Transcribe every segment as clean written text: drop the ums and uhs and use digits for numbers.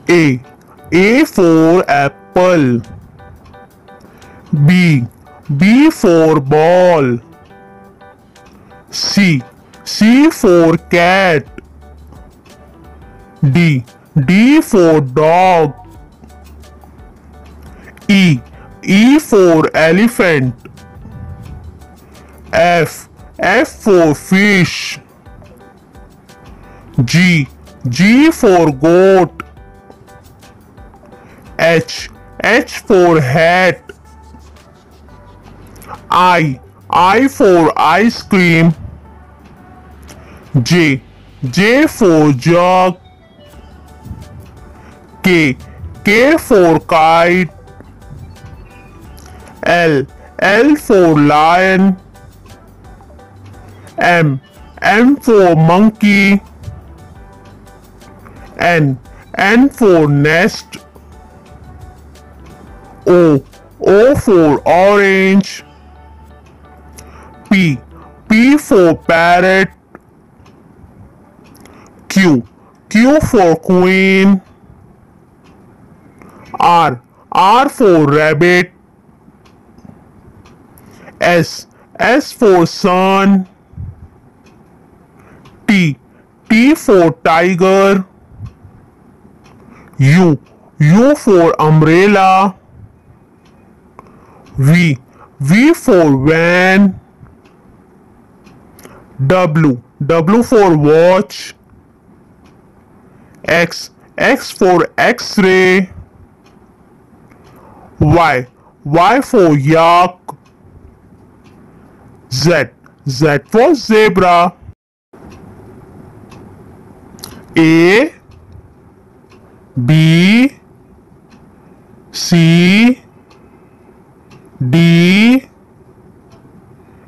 A. A for apple. B. B for ball. C. C for cat. D. D for dog. E. E for elephant. F. F for fish. G. G for goat. H. H for hat. I for ice cream. J. J for jug. K. K for kite. L. L for lion. M. M for monkey. N. N for nest. O. O for orange. P. P for parrot. Q. Q for queen. R. R for rabbit. S. S for sun. T. T for tiger. U. U for umbrella. V. V for van. W. W for watch. X. X for X-ray. Y. Y for yak. Z. Z for zebra. A. B. C. D.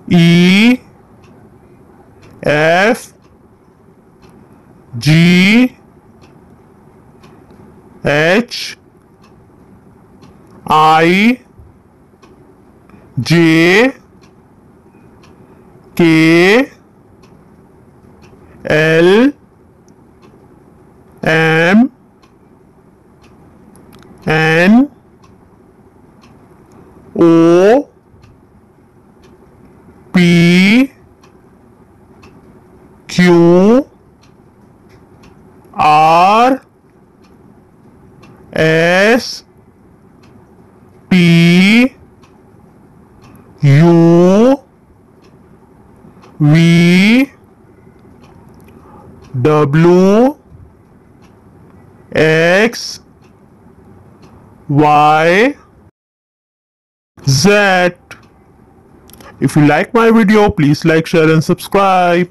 E. F. G. H. I. J. K. L. M. N. O. P. Q. R. S. T. U. V. W. X. Y. Z. If you like my video, please like, share and subscribe.